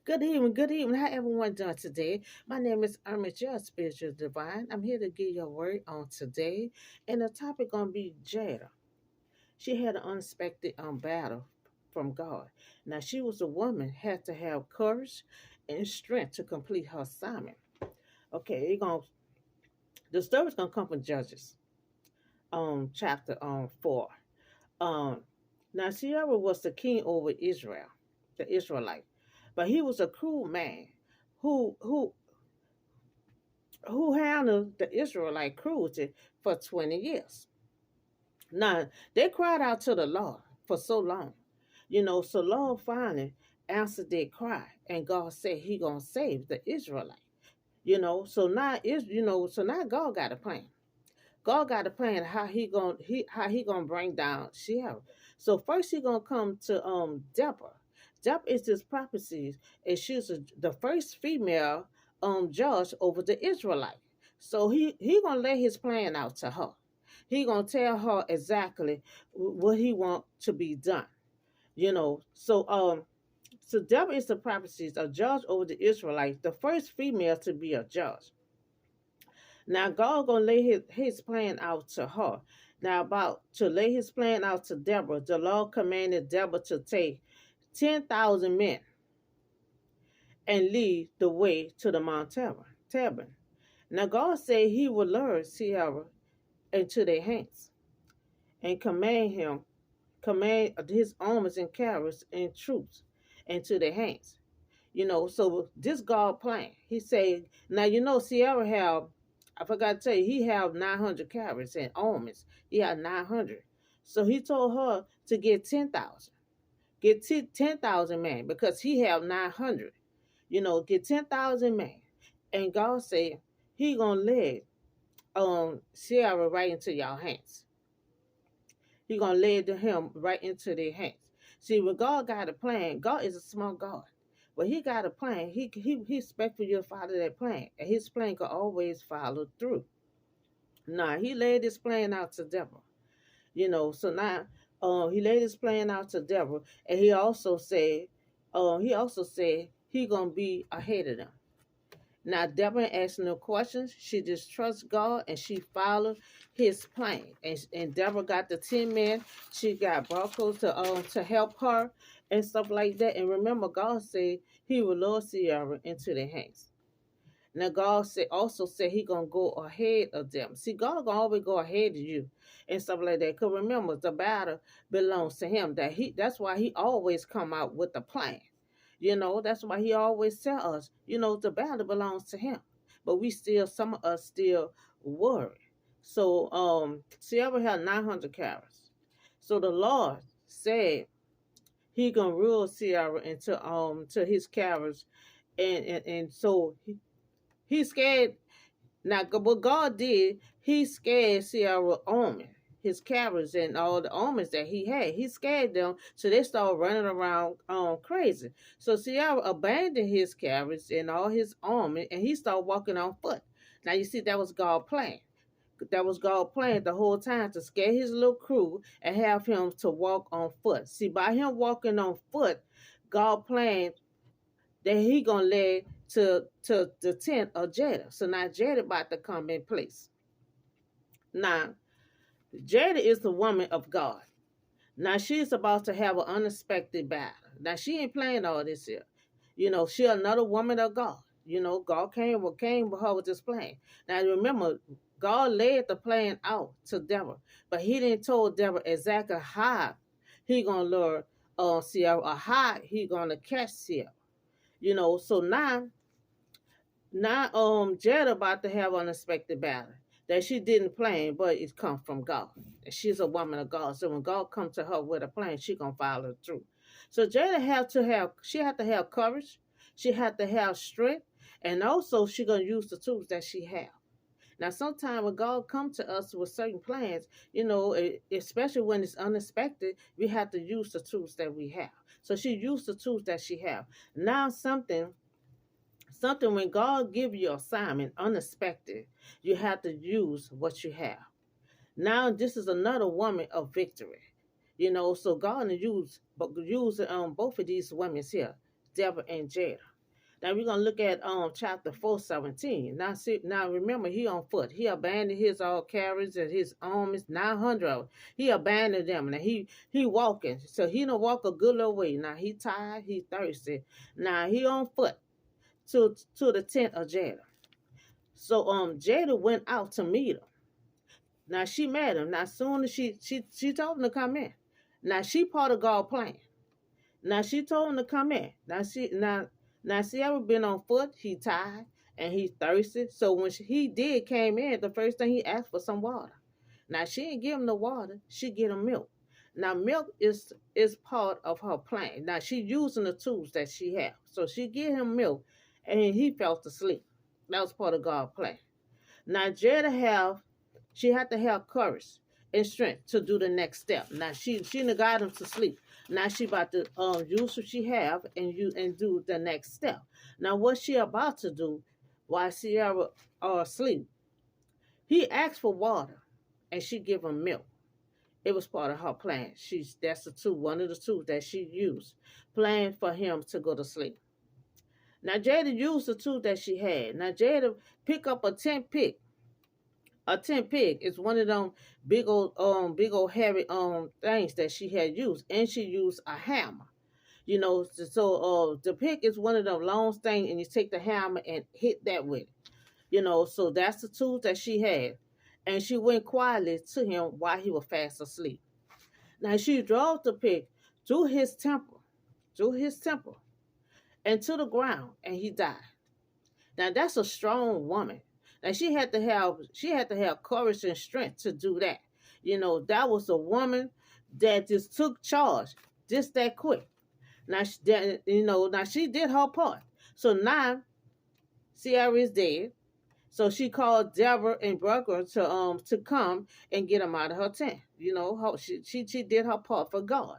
Good evening, good evening. How everyone doing today? My name is Irma, your spiritual divine. I'm here to give you a word on today, and the topic gonna be Jada. She had an unexpected battle from God. Now she was a woman, had to have courage and strength to complete her assignment. Okay, the story's gonna come from Judges, chapter 4. Um, Now Sierra was the king over Israel, the Israelite, but he was a cruel man who who who handled the Israelite cruelty for 20 years. Now, they cried out to the Lord for so long. So Lord finally answered their cry, and God said he gonna save the Israelite. So now God got a plan. God got a plan how he gonna bring down Sheol. So first he gonna come to Deborah. Deborah is this prophecy, and she's the first female judge over the Israelite. So he gonna lay his plan out to her. He gonna tell her exactly what he want to be done. So Deborah is the prophecies, a judge over the Israelites, the first female to be a judge. Now God gonna lay his plan out to her. Now about to lay his plan out to Deborah, the Lord commanded Deborah to take 10,000 men and lead the way to the Mount Tabor. Now God said he would lure Sierra into their hands and command his armies and carriers and troops into their hands. So this God plan. He said, now Sierra have, I forgot to tell you, he have 900 carats and almonds. He had 900. So he told her to get 10,000. Get 10,000 men because he have 900. Get 10,000 men. And God said he gonna lead Sierra right into y'all hands. He gonna lead him right into their hands. See, when God got a plan, God is a smart God. But he got a plan. He expect for you to follow that plan. And his plan can always follow through. Now he laid his plan out to Deborah. So now he laid his plan out to Deborah. And he also said he gonna be ahead of them. Now Deborah ain't asking no questions. She just trusts God and she followed his plan. And Deborah got the 10 men. She got Bronco to help her and stuff like that. And remember, God said he will lower Sierra into their hands. Now God also said he gonna go ahead of them. See, God gonna always go ahead of you and stuff like that. Cause remember, the battle belongs to him. That's why he always come out with a plan. That's why he always tell us, the battle belongs to him. But some of us still worry. So Sierra had 900 carats. So the Lord said he gonna rule Sierra into to his carats, and so he scared. Now, what God did, he scared Sierra almond, his carrots and all the almonds that he had. He scared them, so they started running around crazy. So Sierra abandoned his carrots and all his almonds, and he started walking on foot. Now, you see, that was God's plan. That was God planned the whole time to scare his little crew and have him to walk on foot. See, by him walking on foot, God planned that he gonna lead to the tent of Jada. So now Jada about to come in place. Now Jada is the woman of God. Now she's about to have an unexpected battle. Now she ain't playing all this here. She another woman of God. God came with her with this plan. Now remember, God laid the plan out to Deborah, but he didn't told Deborah exactly how he gonna lure Sierra or how he gonna catch Sierra. So now Jed about to have unexpected battle that she didn't plan, but it come from God. And she's a woman of God. So when God come to her with a plan, she gonna follow through. So Jada had to have courage, she had to have strength, and also she gonna use the tools that she have. Now, sometimes when God come to us with certain plans, especially when it's unexpected, we have to use the tools that we have. So she used the tools that she have. Now something when God give you assignment unexpected, you have to use what you have. Now this is another woman of victory. So God use both of these women here, Deborah and Jada. Now we're gonna look at chapter 4:17. Now see, now remember he on foot. He abandoned his carriage and his armies, 900 of 'em. He abandoned them. Now he walking. So he don't walk a good little way. Now he tired, he thirsty. Now he on foot to the tent of Jael. So Jada went out to meet him. Now she met him. Now soon as she told him to come in. Now she part of God's plan. Now she told him to come in. Now see ever been on foot, he tired and he thirsty. So when he did came in, the first thing he asked for some water. Now she didn't give him the water, she get him milk. Now milk is part of her plan. Now she using the tools that she have. So she give him milk and he fell asleep. That was part of God's plan. Now Jada she had to have courage and strength to do the next step. Now she done got him to sleep. Now she about to use what she have and do the next step. Now what she about to do while Sierra asleep? He asked for water, and she give him milk. It was part of her plan. That's the tool, one of the tools that she used, plan for him to go to sleep. Now Jada used the tool that she had. Now Jada pick up a tent pig. A tent pig is one of them big old hairy things that she had used, and she used a hammer. So the pick is one of them long things, and you take the hammer and hit that with it. So that's the tools that she had, and she went quietly to him while he was fast asleep. Now she drove the pig through his temple, and to the ground, and he died. Now that's a strong woman. Now she had to have courage and strength to do that. That was a woman that just took charge just that quick. Now now she did her part. So now Sierra is dead. So she called Deborah and Brooker to come and get him out of her tent. She did her part for God.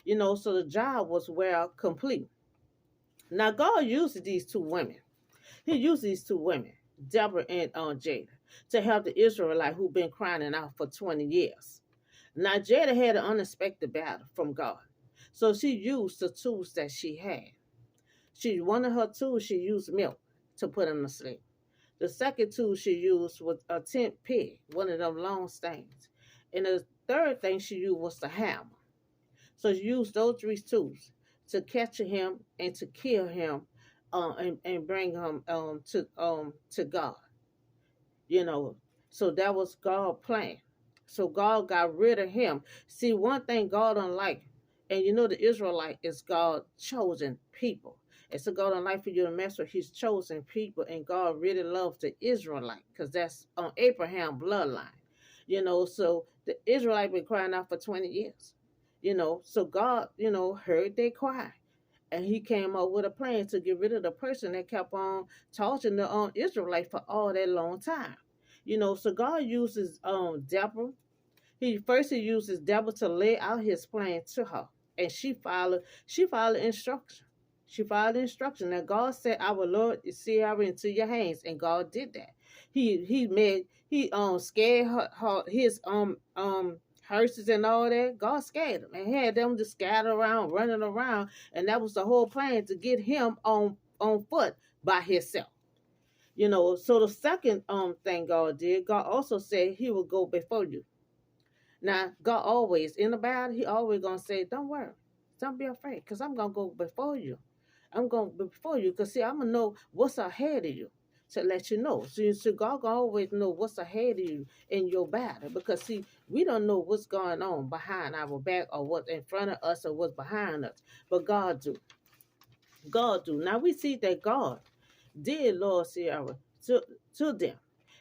So the job was well complete. Now God used these two women. He used these two women, Deborah and Jada, to help the Israelite who've been crying out for 20 years. Now Jada had an unexpected battle from God. So she used the tools that she had. One of her tools, she used milk to put him to sleep. The second tool she used was a tent pig, one of them long things. And the third thing she used was the hammer. So she used those three tools to catch him and to kill him and bring him to God. So that was God's plan. So God got rid of him. See, one thing God don't like, and the Israelite is God's chosen people. And so God don't like for you to mess with his chosen people, and God really loves the Israelite because that's on Abraham's bloodline. So the Israelite been crying out for 20 years. So God, heard their cry. And he came up with a plan to get rid of the person that kept on torturing the Israelite for all that long time. So God uses Deborah. He uses Deborah to lay out his plan to her. And she followed instruction. She followed the instruction. Now God said, I will Lord Sierra into your hands, and God did that. He scared her his horses and all that. God scared them and had them to scatter around, running around, and that was the whole plan, to get him on foot by himself. So the second thing God did, God also said he will go before you. Now God always in the battle, he always gonna say, don't worry, don't be afraid, because I'm gonna go before you. I'm going before you, because see, I'm gonna know what's ahead of you, to let you know. So God gonna always know what's ahead of you in your battle, because see, we don't know what's going on behind our back, or what's in front of us, or what's behind us, but God do. God do. Now we see that God did Lord Sierra to them,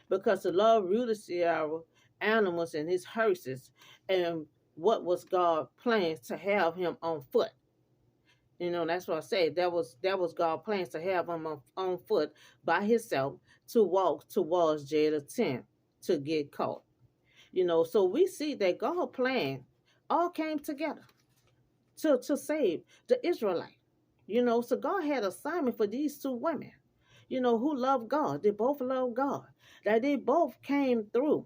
because the Lord ruled Sierra animals and his horses, and what was God plans to have him on foot. That's what I say. That was God's plans, to have him on foot by himself to walk towards Jada's tent to get caught. So we see that God's plan all came together to save the Israelite. So God had assignment for these two women, who love God. They both love God. That they both came through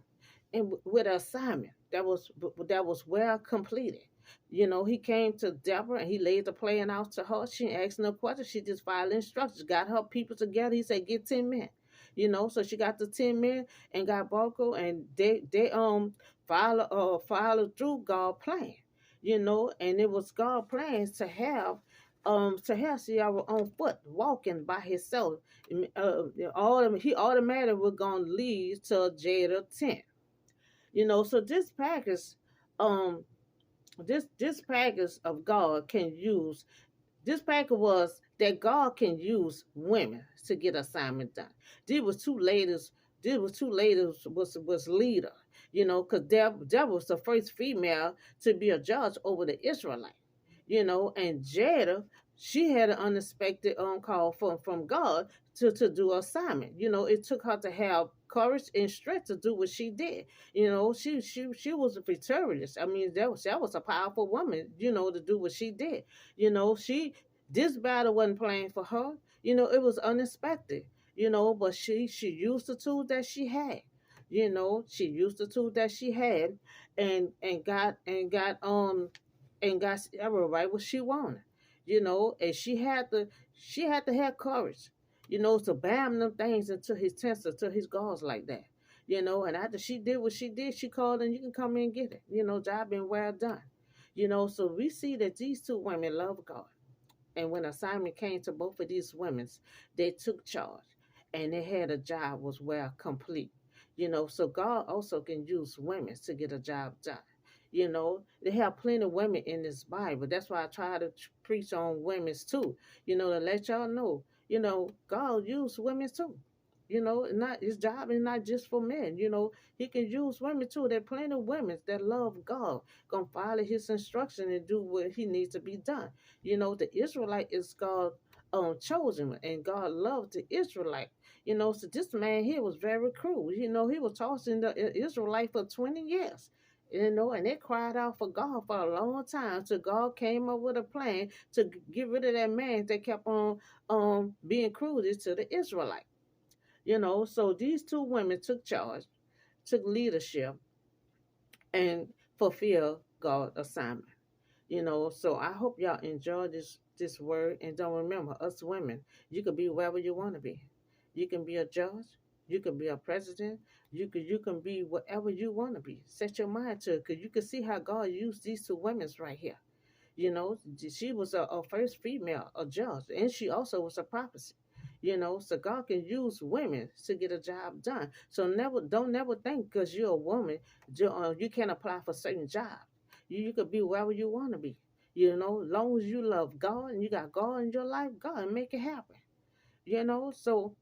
and with an assignment that was well completed. He came to Deborah and he laid the plan out to her. She ain't asked no questions. She just followed instructions, got her people together. He said, get 10 men. So she got the 10 men and got Boko, and they followed through God's plan. And it was God's plan to have Sierra on foot, walking by himself. He automatically was gonna lead to Jada tent. So um this package of God can use this package was that God can use women to get assignment done. These was two ladies. Was leader. Because Deborah was the first female to be a judge over the Israelite. And Jada, she had an unexpected call from God to do assignment. It took her to have courage and strength to do what she did. She was a victorious. I mean, that was a powerful woman. To do what she did. She this battle wasn't planned for her. It was unexpected. But she used the tools that she had. She used the tools that she had, and got Sarah right what she wanted. And she had to have courage. To bam them things into his tents, to his gods like that. And after she did what she did, she called and you can come in and get it. Job been well done. So we see that these two women love God. And when assignment came to both of these women, they took charge and they had a job was well complete. So God also can use women to get a job done. They have plenty of women in this Bible. That's why I try to preach on women's too. To let y'all know, God used women too. Not his job is not just for men. He can use women too. There are plenty of women that love God, gonna follow his instruction and do what he needs to be done. The Israelite is God chosen, and God loved the Israelite. So this man here was very cruel. He was tossing the Israelite for 20 years. And they cried out for God for a long time till God came up with a plan to get rid of that man that kept on being cruel to the Israelite. So these two women took charge, took leadership, and fulfilled God's assignment. So I hope y'all enjoy this word, and don't remember, us women, you can be wherever you want to be. You can be a judge, you can be a president, you can be whatever you want to be. Set your mind to it, because you can see how God used these two women right here. She was a first female, a judge, and she also was a prophet. So God can use women to get a job done. So don't never think because you're a woman, you can't apply for certain jobs. You could be wherever you want to be. As long as you love God and you got God in your life, God make it happen. So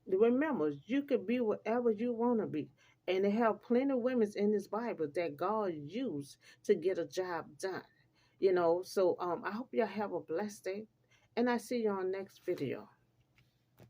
remember, you could be whatever you want to be. And they have plenty of women in this Bible that God used to get a job done. So I hope y'all have a blessed day. And I see you on next video.